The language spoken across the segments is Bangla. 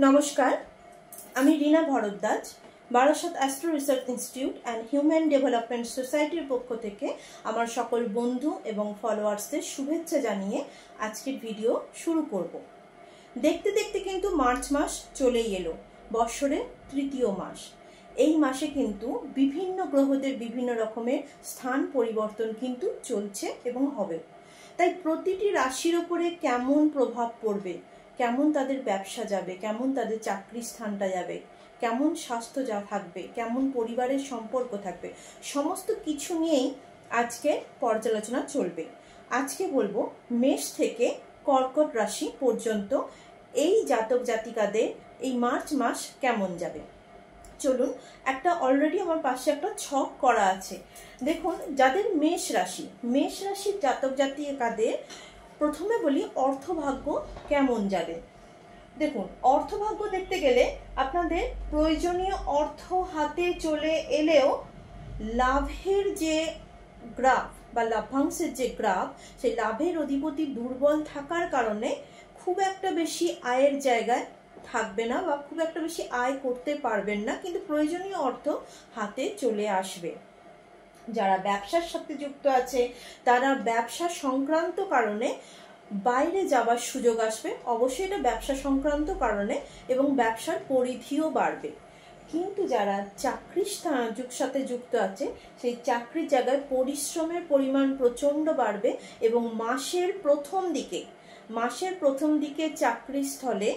নমস্কার, আমি Reena Bharadwaj, Barasat astro research institute and human development সোসাইটির পক্ষ থেকে আমার সকল বন্ধু এবং ফলোয়ার্সদের শুভেচ্ছা জানিয়ে আজকের ভিডিও শুরু করব। দেখতে দেখতে কিন্তু মার্চ মাস চলেই এলো, বৎসরের তৃতীয় মাস। এই মাসে কিন্তু বিভিন্ন গ্রহদের বিভিন্ন রকমের স্থান পরিবর্তন কিন্তু চলছে এবং হবে। তাই প্রতিটি রাশির উপরে কেমন প্রভাব পড়বে, কেমন তাদের ব্যবসা যাবে, কেমন তাদের চাকরির স্থানটা যাবে, কেমন স্বাস্থ্য যা থাকবে, কেমন পরিবারের সম্পর্ক থাকবে, সমস্ত কিছু নিয়েই আজকে পর্যালোচনা চলবে। আজকে বলবো মেষ থেকে কর্কট রাশি পর্যন্ত এই জাতক জাতিকাদের এই মার্চ মাস কেমন যাবে। চলুন, একটা অলরেডি আমার পাশে একটা ছক করা আছে। দেখুন, যাদের মেষ রাশির জাতক জাতিকাদের প্রথমে বলি অর্থভাগ্য কেমন যাবে। দেখুন, অর্থভাগ্য দেখতে গেলে আপনাদের প্রয়োজনীয় অর্থ হাতে চলে এলেও লাভের যে গ্রাফ বা লাভ্যাংশের যে গ্রাফ, সেই লাভের অধিপতি দুর্বল থাকার কারণে খুব একটা বেশি আয়ের জায়গায় থাকবে না বা খুব একটা বেশি আয় করতে পারবেন না, কিন্তু প্রয়োজনীয় অর্থ হাতে চলে আসবে। যারা ব্যবসার সাথে যুক্ত আছে তারা ব্যবসা সংক্রান্ত কারণে বাইরে যাবার সুযোগ আসবে, অবশ্যই এটা ব্যবসা সংক্রান্ত কারণে, এবং ব্যবসার পরিধিও বাড়বে। কিন্তু যারা চাকরির সাথে যুক্ত আছে সেই চাকরির জায়গায় পরিশ্রমের পরিমাণ প্রচণ্ড বাড়বে এবং মাসের প্রথম দিকে চাকরির স্থলে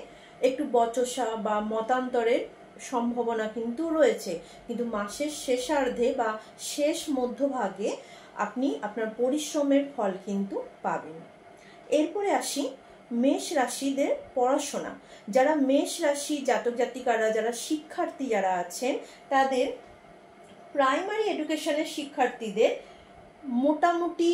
একটু বচসা বা মতান্তরের সম্ভাবনা কিন্তু রয়েছে, কিন্তু মাসের শেষার্ধে বা শেষ মধ্যভাগে আপনি আপনার পরিশ্রমের ফল কিন্তু পাবেন। এরপরে আসি মেষ রাশিদের পড়াশোনা। যারা মেষ রাশি জাতক জাতিকারা, যারা শিক্ষার্থী যারা আছেন, তাদের প্রাইমারি এডুকেশনের শিক্ষার্থীদের মোটামুটি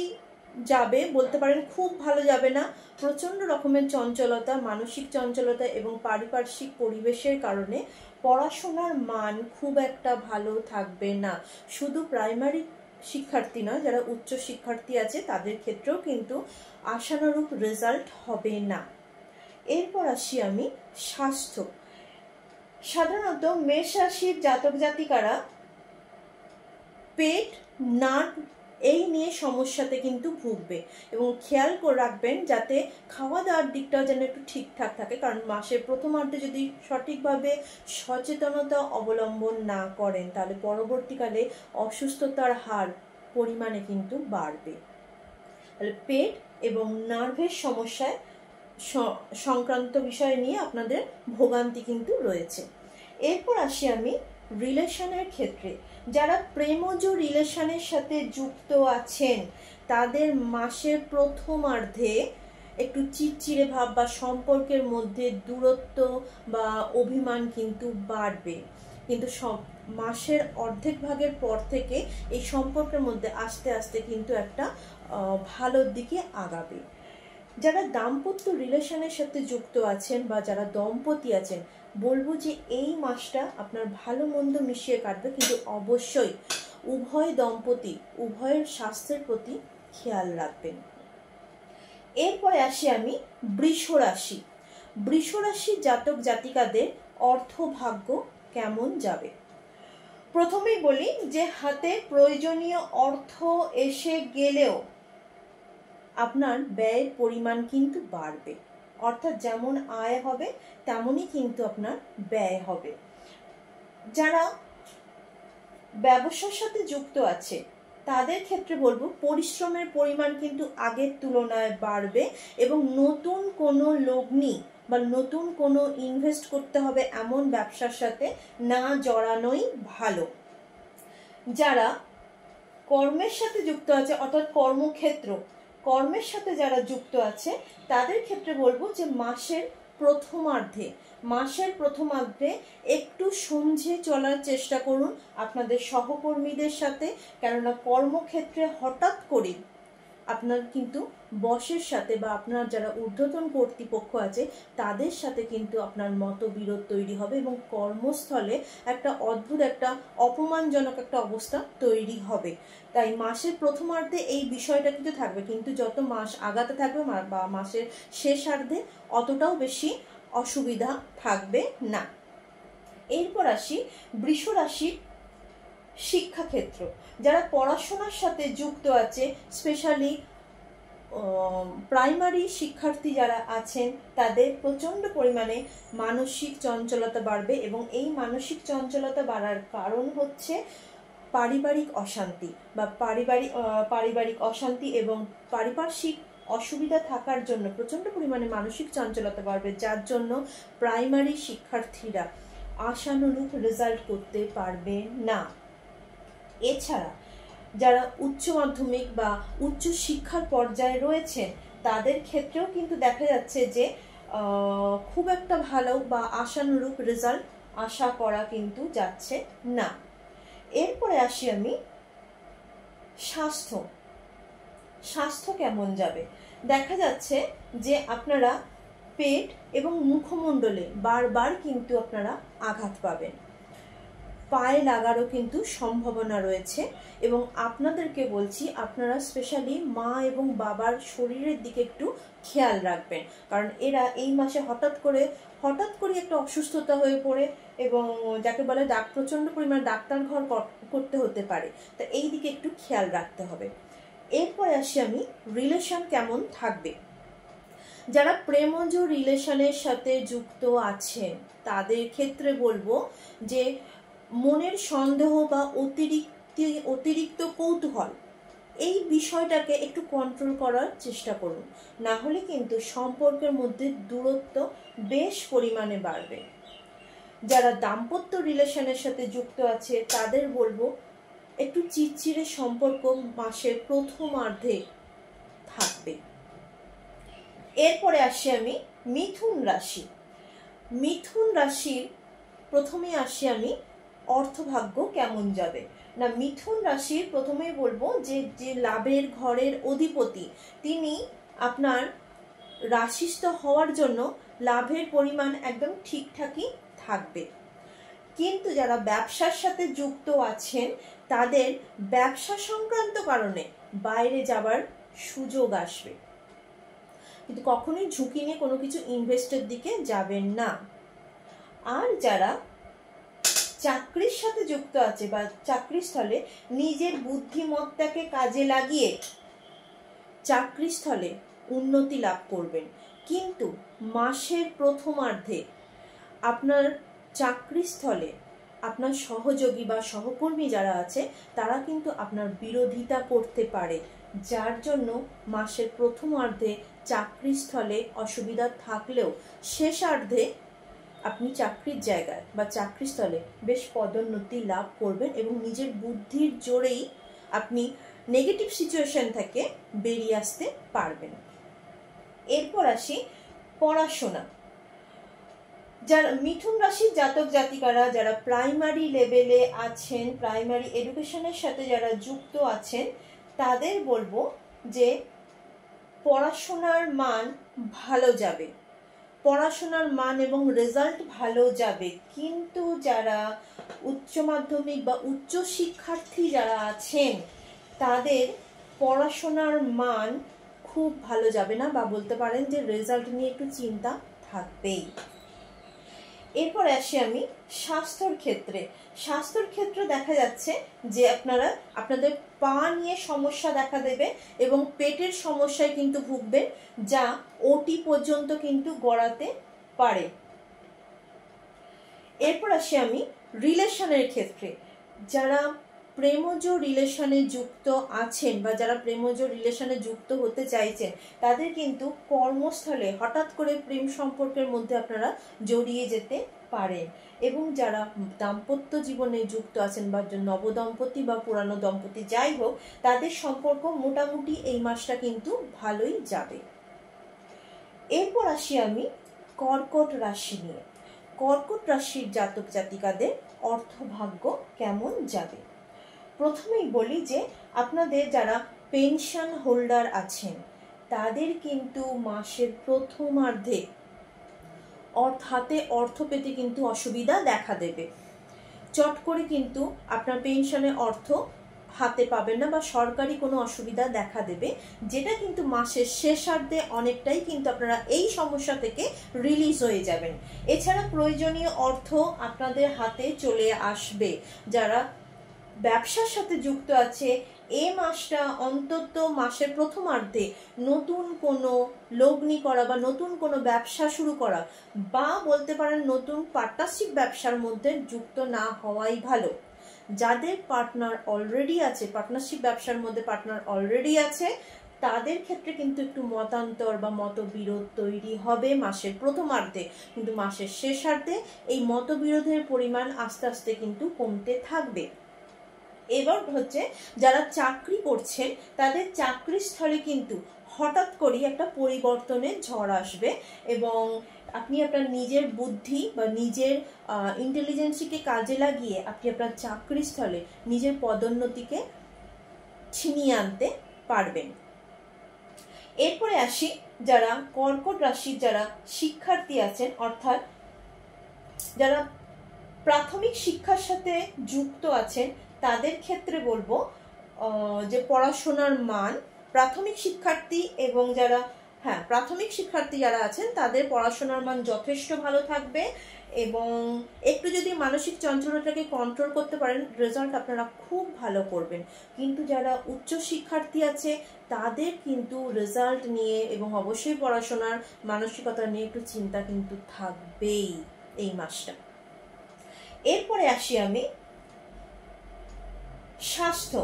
যাবে, বলতে পারেন খুব ভালো যাবে না। প্রচণ্ড রকমের চঞ্চলতা, মানসিক চঞ্চলতা এবং পারিপার্শ্বিক পরিবেশের কারণে পড়াশোনার মান খুব একটা ভালো থাকবে না। শুধু প্রাইমারি শিক্ষার্থী নয়, যারা উচ্চ শিক্ষার্থী আছে তাদের ক্ষেত্রেও কিন্তু আশানুরূপ রেজাল্ট হবে না। এরপর আসি আমি স্বাস্থ্য। সাধারণত মেষ রাশির জাতক জাতিকারা পেট, নার্ভ এই নিয়ে সমস্যাতে কিন্তু ভুগবে, এবং খেয়াল করে রাখবেন যাতে খাওয়া দাওয়ার দিকটাও যেন একটু ঠিকঠাক থাকে, কারণ মাসের প্রথমার্ধে যদি সঠিকভাবে সচেতনতা অবলম্বন না করেন তাহলে পরবর্তীকালে অসুস্থতার হার পরিমাণে কিন্তু বাড়বে। তাহলে পেট এবং নার্ভের সমস্যায় সংক্রান্ত বিষয় নিয়ে আপনাদের ভোগান্তি কিন্তু রয়েছে। এরপর আসি আমি রিলেশনের ক্ষেত্রে। যারা প্রেমজ রিলেশনের সাথে যুক্ত আছেন তাদের মাসের প্রথমার্ধে একটু চিড়চিড়ে ভাব বা সম্পর্কের মধ্যে দূরত্ব বা অভিমান কিন্তু বাড়বে, কিন্তু মাসের অর্ধেক ভাগের পর থেকে এই সম্পর্কের মধ্যে আস্তে আস্তে কিন্তু একটা ভালোর দিকে আগাবে। যারা দাম্পত্য রিলেশনের সাথে যুক্ত আছেন বা যারা দম্পতি আছেন, বলবো যে এই মাসটা আপনার ভালো মন্দ মিশিয়ে কাটবে, কিন্তু অবশ্যই উভয় দম্পতি উভয়ের স্বাস্থ্যের প্রতি খেয়াল রাখবেন। এরপরে আসি আমি বৃষ রাশির জাতক জাতিকাদের অর্থভাগ্য কেমন যাবে। প্রথমেই বলি যে হাতে প্রয়োজনীয় অর্থ এসে গেলেও আপনার ব্যয়ের পরিমাণ কিন্তু বাড়বে, অর্থাৎ যেমন আয় হবে তেমনই কিন্তু আপনার ব্যয় হবে। যারা ব্যবসার সাথে যুক্ত আছে তাদের ক্ষেত্রে বলবো পরিশ্রমের পরিমাণ কিন্তু আগের তুলনায় বাড়বে, এবং নতুন কোনো লগ্নি বা নতুন কোনো ইনভেস্ট করতে হবে এমন ব্যবসার সাথে না জড়ানোই ভালো। যারা কর্মের সাথে যুক্ত আছে, অর্থাৎ কর্মের সাথে যারা যুক্ত আছে তাদের ক্ষেত্রে বলবো যে মাসের প্রথমার্ধে একটু সমঝে চলার চেষ্টা করুন আপনাদের সহকর্মীদের সাথে, কেননা কর্মক্ষেত্রে হঠাৎ করে আপনার কিন্তু বসের সাথে বা আপনার যারা ঊর্ধ্বতন কর্তৃপক্ষ আছে তাদের সাথে কিন্তু আপনার মতবিরোধ তৈরি হবে, এবং কর্মস্থলে একটা অদ্ভুত একটা অপমানজনক একটা অবস্থা তৈরি হবে। তাই মাসের প্রথমার্ধে এই বিষয়টা কিন্তু থাকবে, কিন্তু যত মাস আগাতে থাকবে বা মাসের শেষার্ধে অতটাও বেশি অসুবিধা থাকবে না। এরপর আসি বৃষ রাশির শিক্ষাক্ষেত্র। যারা পড়াশোনার সাথে যুক্ত আছে, স্পেশালি প্রাইমারি শিক্ষার্থী যারা আছেন, তাদের প্রচণ্ড পরিমাণে মানসিক চঞ্চলতা বাড়বে এবং এই মানসিক চঞ্চলতা বাড়ার কারণ হচ্ছে পারিবারিক অশান্তি বা পারিবারিক অশান্তি এবং পারিপার্শ্বিক অসুবিধা থাকার জন্য প্রচণ্ড পরিমাণে মানসিক চঞ্চলতা বাড়বে, যার জন্য প্রাইমারি শিক্ষার্থীরা আশানুরূপ রেজাল্ট করতে পারবে না। এছাড়া যারা উচ্চ মাধ্যমিক বা উচ্চ শিক্ষার পর্যায়ে রয়েছেন, তাদের ক্ষেত্রেও কিন্তু দেখা যাচ্ছে যে খুব একটা ভালো বা আশানুরূপ রেজাল্ট আশা করা কিন্তু যাচ্ছে না। এরপরে আসি আমি স্বাস্থ্য কেমন যাবে। দেখা যাচ্ছে যে আপনারা পেট এবং মুখমণ্ডলে বারবার কিন্তু আপনারা আঘাত পাবেন, পায়ে লাগারও কিন্তু সম্ভাবনা রয়েছে। এবং আপনাদেরকে বলছি, আপনারা স্পেশালি মা এবং বাবার শরীরের দিকে একটু খেয়াল রাখবেন, কারণ এরা এই মাসে হঠাৎ করে একটা অসুস্থতা হয়ে পড়ে এবং যাকে বলে প্রচণ্ড পরিমাণে ডাক্তার ঘর করতে হতে পারে, তো এই দিকে একটু খেয়াল রাখতে হবে। এরপরে আসি আমি রিলেশন কেমন থাকবে। যারা প্রেমজ রিলেশনের সাথে যুক্ত আছেন, তাদের ক্ষেত্রে বলবো যে মনের সন্দেহ বা অতিরিক্ত কৌতূহল, এই বিষয়টাকে একটু কন্ট্রোল করার চেষ্টা করুন, না হলে কিন্তু সম্পর্কের মধ্যে দূরত্ব বেশ পরিমাণে বাড়বে। যারা দাম্পত্য রিলেশনের সাথে যুক্ত আছে, তাদের বলবো একটু চিড়চিড়ে সম্পর্ক মাসের প্রথমার্ধে থাকবে। এরপরে আসি আমি মিথুন রাশির প্রথমে আসি আমি অর্থভাগ্য কেমন যাবে না। মিথুন রাশির প্রথমেই বলবো যে লাভের ঘরের অধিপতি, তিনি আপনার রাশিস্থ হওয়ার জন্য লাভের পরিমাণ একদম ঠিকঠাকই থাকবে। কিন্তু যারা ব্যবসার সাথে যুক্ত আছেন, তাদের ব্যবসা সংক্রান্ত কারণে বাইরে যাবার সুযোগ আসবে, কিন্তু কখনোই ঝুঁকি নিয়ে কোনো কিছু ইনভেস্টের দিকে যাবেন না। আর যারা চাকরির সাথে যুক্ত আছে বা চাকরিস্থলে নিজের বুদ্ধিমত্তাকে কাজে লাগিয়ে চাকরিস্থলে উন্নতি লাভ করবেন, কিন্তু মাসের প্রথমার্ধে আপনার চাকরিস্থলে আপনার সহযোগী বা সহকর্মী যারা আছে, তারা কিন্তু আপনার বিরোধিতা করতে পারে, যার জন্য মাসের প্রথমার্ধে চাকরিস্থলে অসুবিধা থাকলেও শেষার্ধে আপনি চাকরির জায়গায় বা চাকরিস্থলে বেশ পদোন্নতি লাভ করবেন এবং নিজের বুদ্ধির জোরেই আপনি নেগেটিভ সিচুয়েশন থেকে বেরিয়ে আসতে পারবেন। এরপর আসি পড়াশোনা। যারা মিথুন রাশির জাতক জাতিকারা যারা প্রাইমারি লেভেলে আছেন, প্রাইমারি এডুকেশনের সাথে যারা যুক্ত আছেন, তাদের বলবো যে পড়াশোনার মান ভালো যাবে, পড়াশোনার মান এবং রেজাল্ট ভালো যাবে। কিন্তু যারা উচ্চ মাধ্যমিক বা উচ্চ শিক্ষার্থী যারা আছেন, তাদের পড়াশোনার মান খুব ভালো যাবে না, বা বলতে পারেন যে রেজাল্ট নিয়ে একটু চিন্তা থাকবেই। এরপর আসি আমি স্বাস্থ্যর ক্ষেত্রে দেখা যাচ্ছে যে আপনাদের পা নিয়ে সমস্যা দেখা দেবে এবং পেটের সমস্যায় কিন্তু ভুগবেন, যা ওটি পর্যন্ত কিন্তু গড়াতে পারে। এরপর আসি আমি রিলেশনের ক্ষেত্রে। যারা প্রেমজ রিলেশনে যুক্ত আছেন বা যারা প্রেমজ রিলেশনে যুক্ত হতে চাইছেন, তাদের কিন্তু কর্মস্থলে হঠাৎ করে প্রেম সম্পর্কের মধ্যে আপনারা জড়িয়ে যেতে পারেন। এবং যারা দাম্পত্য জীবনে যুক্ত আছেন বা নবদম্পতি বা পুরানো দম্পতি যাই হোক, তাদের সম্পর্ক মোটামুটি এই মাসটা কিন্তু ভালোই যাবে। এরপর আসি আমি কর্কট রাশি নিয়ে। কর্কট রাশির জাতক জাতিকাদের অর্থভাগ্য কেমন যাবে। প্রথমেই বলি যে আপনাদের যারা পেনশন হোল্ডার আছেন, তাদের কিন্তু মাসের প্রথমার্ধে হাতে অর্থ পেতে কিন্তু অসুবিধা দেখা দেবে। চট করে কিন্তু আপনার পেনশনের অর্থ হাতে পাবেন না বা সরকারি কোনো অসুবিধা দেখা দেবে, যেটা কিন্তু মাসের শেষার্ধে অনেকটাই কিন্তু আপনারা এই সমস্যা থেকে রিলিজ হয়ে যাবেন। এছাড়া প্রয়োজনীয় অর্থ আপনাদের হাতে চলে আসবে। যারা ব্যবসার সাথে যুক্ত আছে, এই মাসটা অন্তত মাসের প্রথমার্ধে নতুন কোনো লগ্নি করা বা নতুন কোনো ব্যবসা শুরু করা বা বলতে পারেন নতুন পার্টনারশিপ ব্যবসার মধ্যে যুক্ত না হওয়াই ভালো। যাদের পার্টনার অলরেডি আছে, পার্টনারশিপ ব্যবসার মধ্যে পার্টনার অলরেডি আছে, তাদের ক্ষেত্রে কিন্তু একটু মতান্তর বা মতবিরোধ তৈরি হবে মাসের প্রথমার্ধে, কিন্তু মাসের শেষার্ধে এই মতবিরোধের পরিমাণ আস্তে আস্তে কিন্তু কমতে থাকবে। এবার হচ্ছে যারা চাকরি করছেন, তাদের চাকরির স্থলে কিন্তু হঠাৎ করেই একটা পরিবর্তনের ঝড় আসবে এবং আপনি আপনার নিজের বুদ্ধি বা নিজের ইন্টেলিজেন্সকে কাজে লাগিয়ে আপনি আপনার চাকরির স্থলে নিজের পদোন্নতিকে ছিনিয়ে আনতে পারবেন। এরপরে আসি যারা কর্কট রাশির যারা শিক্ষার্থী আছেন, অর্থাৎ যারা প্রাথমিক শিক্ষার সাথে যুক্ত আছেন, তাদের ক্ষেত্রে বলবো যে পড়াশোনার মান, প্রাথমিক শিক্ষার্থী এবং যারা প্রাথমিক শিক্ষার্থী যারা আছেন তাদের পড়াশোনার মান যথেষ্ট ভালো থাকবে এবং একটু যদি মানসিক চঞ্চলতাকে কন্ট্রোল করতে পারেন, রেজাল্ট আপনারা খুব ভালো করবেন। কিন্তু যারা উচ্চ শিক্ষার্থী আছে তাদের কিন্তু রেজাল্ট নিয়ে এবং অবশ্যই পড়াশোনার মানসিকতা নিয়ে একটু চিন্তা কিন্তু থাকবেই এই মাসটা। এরপরে আসি আমি স্বাস্থ্য।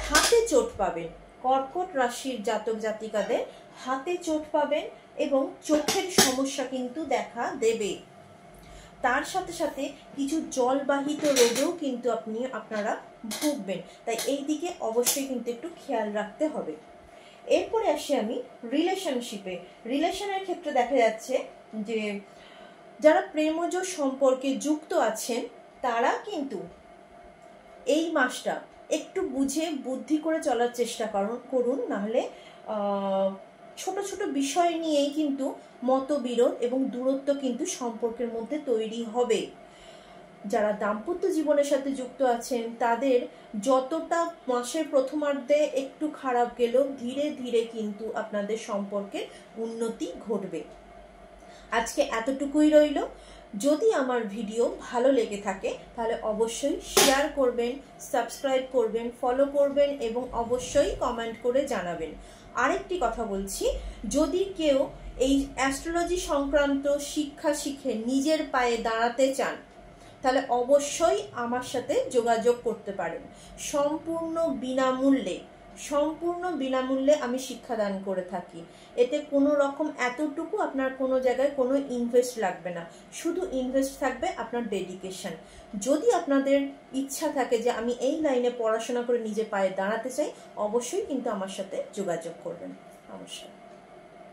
হাতে চোট পাবেন, কর্কট রাশির জাতক জাতিকাদের হাতে চোট পাবেন এবং চোখের সমস্যা কিন্তু দেখা দেবে। তার সাথে সাথে কিছু জলবাহিত রোগেও কিন্তু আপনারা ভুগবেন, তাই এই দিকে অবশ্যই কিন্তু একটু খেয়াল রাখতে হবে। এরপরে আসি আমি রিলেশনশিপে। রিলেশনের ক্ষেত্রে দেখা যাচ্ছে যে যারা প্রেমজ সম্পর্কে যুক্ত আছেন তারা কিন্তু এই মাসটা একটু বুঝে বুদ্ধি করে চলার চেষ্টা করুন, নাহলে ছোট ছোট বিষয় নিয়েই কিন্তু মতবিরোধ এবং দূরত্ব কিন্তু সম্পর্কের মধ্যে তৈরি হবে। যারা দাম্পত্য জীবনের সাথে যুক্ত আছেন তাদের যতটা মাসের প্রথমার্ধে একটু খারাপ গেলেও ধীরে ধীরে কিন্তু আপনাদের সম্পর্কের উন্নতি ঘটবে। আজকে এতটুকুই রইল। যদি আমার ভিডিও ভালো লেগে থাকে তাহলে অবশ্যই শেয়ার করবেন, সাবস্ক্রাইব করবেন, ফলো করবেন এবং অবশ্যই কমেন্ট করে জানাবেন। আরেকটি কথা বলছি, যদি কেউ এই অ্যাস্ট্রোলজি সংক্রান্ত শিক্ষা শিখে নিজের পায়ে দাঁড়াতে চান তাহলে অবশ্যই আমার সাথে যোগাযোগ করতে পারেন। সম্পূর্ণ বিনামূল্যে আমি শিক্ষাদান করে থাকি। এতে কোনো রকম এতটুকু আপনার কোনো জায়গায় কোনো ইনভেস্ট লাগবে না, শুধু ইনভেস্ট থাকবে আপনার ডেডিকেশন। যদি আপনাদের ইচ্ছা থাকে যে আমি এই লাইনে পড়াশোনা করে নিজে পায়ে দাঁড়াতে চাই, অবশ্যই কিন্তু আমার সাথে যোগাযোগ করবেন। নমস্কার।